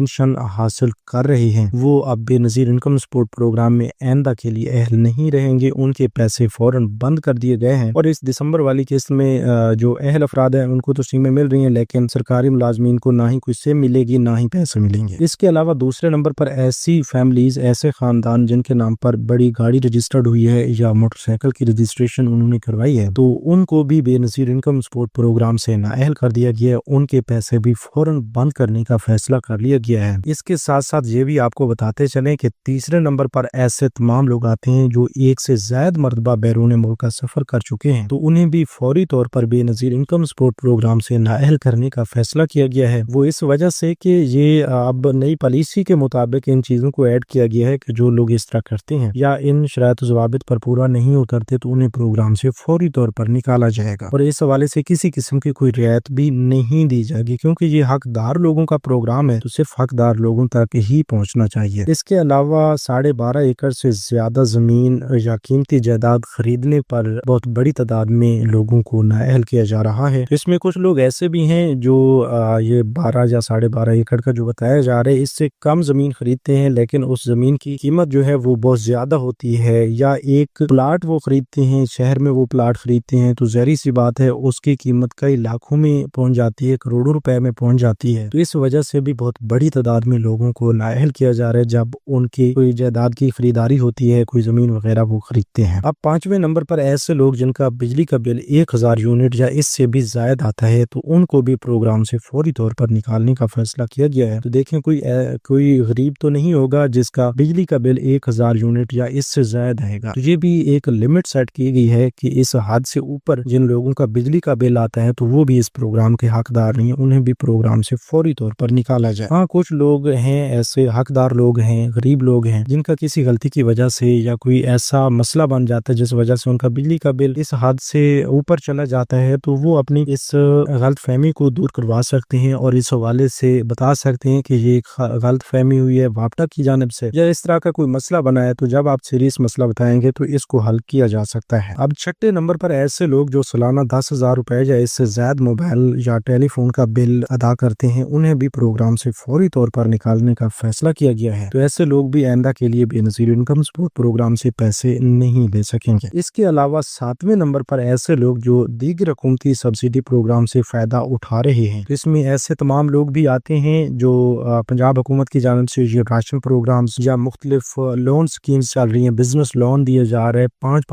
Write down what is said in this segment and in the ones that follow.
Pension حاصل کر رہے ہیں وہ اب بے نظیر انکم سپورٹ پروگرام میں آئندہ کے لیے اہل نہیں رہیں گے، ان کے پیسے فوراً بند کر دیے گئے ہیں۔ اور اس دسمبر والی قسط میں جو اہل افراد ہیں ان کو تو سیمیں مل رہی ہیں، لیکن سرکاری ملازمین کو نہ ہی کوئی سیم ملے گی نہ ہی پیسے ملیں گے۔ اس کے علاوہ دوسرے نمبر پر ایسی فیملیز، ایسے خاندان جن کے نام پر بڑی گاڑی رجسٹرڈ ہوئی ہے یا موٹر سائیکل کی رجسٹریشن انہوں نے کروائی ہے، تو ان کو بھی بے نظیر انکم سپورٹ پروگرام سے نااہل کر دیا گیا ہے، ان کے پیسے بھی فوراً بند کرنے کا فیصلہ کر لیا گیا ہے۔ اس کے ساتھ ساتھ یہ بھی آپ کو بتاتے چلیں کہ تیسرے نمبر پر ایسے تمام لوگ آتے ہیں جو ایک سے زائد مرتبہ بیرون ملک کا سفر کر چکے ہیں، تو انہیں بھی فوری طور پر بے نظیر انکم سپورٹ پروگرام سے نااہل کرنے کا فیصلہ کیا گیا ہے۔ وہ اس وجہ سے کہ یہ اب نئی پالیسی کے مطابق ان چیزوں کو ایڈ کیا گیا ہے کہ جو لوگ اس طرح کرتے ہیں یا ان شرائط و ضوابط پر پورا نہیں اترتے تو انہیں پروگرام سے فوری طور پر نکالا جائے گا، اور اس حوالے سے کسی قسم کی کوئی رعایت بھی نہیں دی جائے گی، کیونکہ یہ حقدار لوگوں کا پروگرام ہے تو صرف حقدار لوگوں تک ہی پہنچنا چاہیے۔ اس کے علاوہ 12.5 ایکڑ سے زیادہ زمین یا قیمتی جائیداد خریدنے پر بہت بڑی تعداد میں لوگوں کو نااہل کیا جا رہا ہے۔ اس میں کچھ لوگ ایسے بھی ہیں جو یہ 12 یا 12.5 ایکڑ کا جو بتایا جا رہا ہے اس سے کم زمین خریدتے ہیں، لیکن اس زمین کی قیمت جو ہے وہ بہت زیادہ ہوتی ہے، یا ایک پلاٹ وہ خریدتے ہیں، شہر میں وہ پلاٹ خریدتے ہیں تو ظاہری سی بات ہے اس کی قیمت کئی لاکھوں میں پہنچ جاتی ہے، کروڑوں روپے میں پہنچ جاتی ہے، تو اس وجہ سے بھی بہت بڑی تعداد میں لوگوں کو نااہل کیا جا رہا ہے جب ان کی کوئی جائیداد کی خریداری ہوتی ہے، کوئی زمین وغیرہ وہ خریدتے ہیں۔ اب 5ویں نمبر پر ایسے لوگ جن کا بجلی کا بل 1000 یونٹ یا اس سے بھی زائد آتا ہے تو ان کو بھی پروگرام سے فوری طور پر نکالنے کا فیصلہ کیا گیا ہے۔ تو دیکھیں کوئی غریب تو نہیں ہوگا جس کا بجلی کا بل 1000 یونٹ یا اس سے زائد آئے گا، تو یہ بھی ایک لمٹ سیٹ کی گئی ہے کہ اس حد سے اوپر جن لوگوں کا بجلی کا بل آتا ہے تو وہ بھی اس پروگرام کے حقدار نہیں، انہیں بھی پروگرام سے فوری طور پر نکالا جائے۔ ہاں کچھ لوگ ہیں ایسے حقدار لوگ ہیں، غریب لوگ ہیں جن کا کسی غلطی کی وجہ سے یا کوئی ایسا مسئلہ بن جاتا ہے جس وجہ سے ان کا بجلی کا بل اس حد سے اوپر چلا جاتا ہے، تو وہ اپنی اس غلط فہمی کو دور کروا سکتے ہیں اور اس حوالے سے بتا سکتے ہیں کہ یہ ایک غلط فہمی ہوئی ہے واپڈا کی جانب سے یا اس طرح کا کوئی مسئلہ بنا ہے، تو جب آپ سیریس مسئلہ بتائیں گے تو اس کو حل کیا جا سکتا ہے۔ اب 6 نمبر پر ایسے لوگ جو سالانہ 10,000 روپے یا اس سے زائد موبائل یا ٹیلی فون کا بل ادا کرتے ہیں، انہیں بھی پروگرام سے فوری طور پر نکالنے کا فیصلہ کیا گیا ہے، تو ایسے لوگ بھی آئندہ کے لیے بے نظیر انکم سپورٹ پروگرام سے پیسے نہیں لے سکیں گے۔ اس کے علاوہ 7ویں نمبر پر ایسے لوگ جو دیگر حکومتی سبسڈی پروگرام سے فائدہ اٹھا رہے ہیں، اس میں ایسے تمام لوگ بھی آتے ہیں جو پنجاب حکومت کی جانب سے یہ راشن پروگرامز یا مختلف لون سکیمز چل رہی ہیں، بزنس لون دیا جا رہا ہے، 5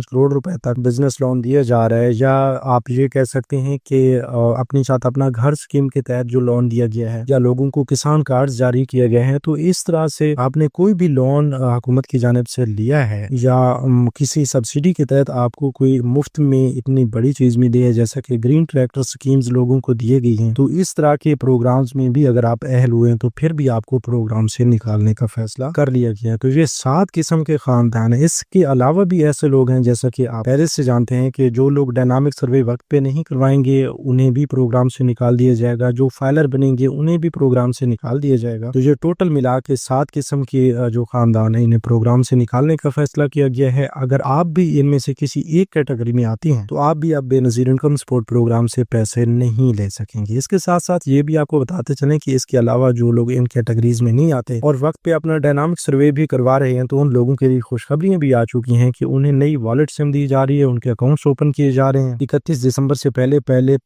کروڑ روپے تک بزنس لون دیا جا رہا ہے، یا آپ یہ کہہ سکتے ہیں کہ اپنی ساتھ اپنا گھر سکیم کے تحت جو لون دیا گیا ہے، یا لوگوں کو کسان کارڈ جاری کیے گئے ہیں، تو اس طرح سے آپ نے کوئی بھی لون حکومت کی جانب سے لیا ہے یا کسی سبسڈی کے تحت آپ کو کوئی مفت میں اتنی بڑی چیز میں دی ہے جیسا کہ گرین ٹریکٹر سکیمز لوگوں کو دیے گئی ہیں، تو اس طرح کے پروگرامز میں بھی اگر آپ اہل ہوئے ہیں تو پھر بھی آپ کو پروگرام سے نکالنے کا فیصلہ کر لیا گیا ہے۔ تو یہ 7 قسم کے خاندان ہیں۔ اس کے علاوہ بھی ایسے لوگ ہیں جیسا کہ آپ پہلے سے جانتے ہیں کہ جو لوگ ڈائنامک سروے وقت پہ نہیں کروائیں گے انہیں بھی پروگرام سے نکال دیا جائے گا، جو فائلر بنیں گے انہیں بھی پروگرام سے نکال دیا جائے گا۔ تو یہ ٹوٹل ملا کے 7 قسم کے جو خاندان ہیں انہیں پروگرام سے نکالنے کا فیصلہ کیا گیا ہے۔ اگر آپ بھی ان میں سے کسی ایک کیٹیگری میں آتی ہیں تو آپ بھی اب بے نظیر انکم سپورٹ پروگرام سے پیسے نہیں لے سکیں گے۔ اس کے ساتھ ساتھ یہ بھی آپ کو بتاتے چلیں کہ اس کے علاوہ جو لوگ ان کیٹیگریز میں نہیں آتے اور وقت پہ اپنا ڈائنامک سروے بھی کروا رہے ہیں تو ان لوگوں کے لیے خوشخبریاں بھی آ چکی ہیں کہ انہیں نئی والیٹ سم دی جا رہی ہے، ان کے اکاؤنٹس اوپن کیے جا رہے ہیں۔ 31 دسمبر سے پہلے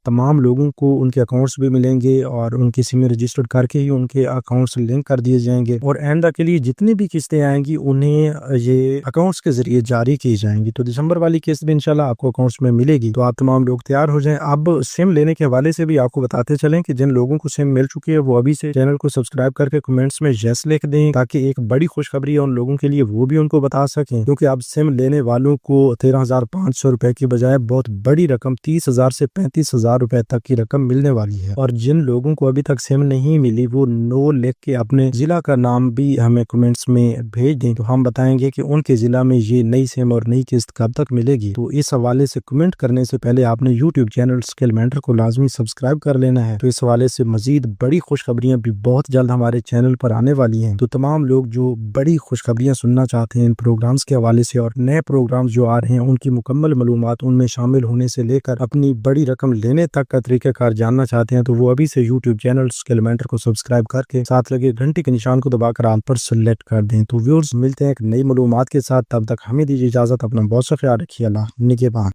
تمام لوگوں کو ان کے اکاؤنٹس بھی ملیں گے اور ان کی سم رجسٹرڈ کر کے ہی ان کے اکاؤنٹس لنک کر دیے جائیں گے، اور آئندہ کے لیے جتنی بھی قسطیں آئیں گی انہیں یہ اکاؤنٹس کے ذریعے جاری کی جائیں گی۔ تو دسمبر والی قسط بھی انشاءاللہ آپ کو اکاؤنٹس میں ملے گی، تو آپ تمام لوگ تیار ہو جائیں۔ اب سم لینے کے حوالے سے بھی آپ کو بتاتے چلیں کہ جن لوگوں کو سم مل چکی ہے وہ ابھی سے چینل کو سبسکرائب کر کے کمنٹس میں یس لکھ دیں تاکہ ایک بڑی خوشخبری ہے ان لوگوں کے لیے وہ بھی ان کو بتا سکیں، کیونکہ اب سم لینے والوں کو 13,500 روپے کی بجائے بہت بڑی رقم 30,000 سے 35,000 روپے تک کی رقم ملنے والی ہے، اور جن لوگوں کو ابھی تک سم نہیں ملی وہ نو لکھ کے اپنے ضلع کا نام بھی ہمیں کمنٹس میں بھیج دیں، تو ہم بتائیں گے کہ ان کے ضلع میں یہ نئی سم اور نئی قسط کب تک ملے گی۔ تو اس حوالے سے کمنٹ کرنے سے پہلے آپ نے یوٹیوب چینل اسکل مینٹر کو لازمی سبسکرائب کر لینا ہے۔ تو اس حوالے سے مزید بڑی خوشخبریاں بھی بہت جلد ہمارے چینل پر آنے والی ہیں، تو تمام لوگ جو بڑی خوشخبریاں سننا چاہتے ہیں ان پروگرامز کے حوالے سے اور نئے پروگرامز جو آ رہے ہیں ان کی مکمل معلومات ان میں شامل ہونے سے لے کر اپنی بڑی رقم لینے تک کا طریقہ کار جاننا چاہتے ہیں، تو وہ ابھی سے یوٹیوب چینل اسکلمنٹر کو سبسکرائب کر کے ساتھ لگے گھنٹی کے نشان کو دبا کر آل پر سلیکٹ کر دیں۔ تو ویورز ملتے ہیں ایک نئی معلومات کے ساتھ، تب تک ہمیں دیجیے اجازت، اپنا بہت سا خیال رکھیے، اللہ نگہبان۔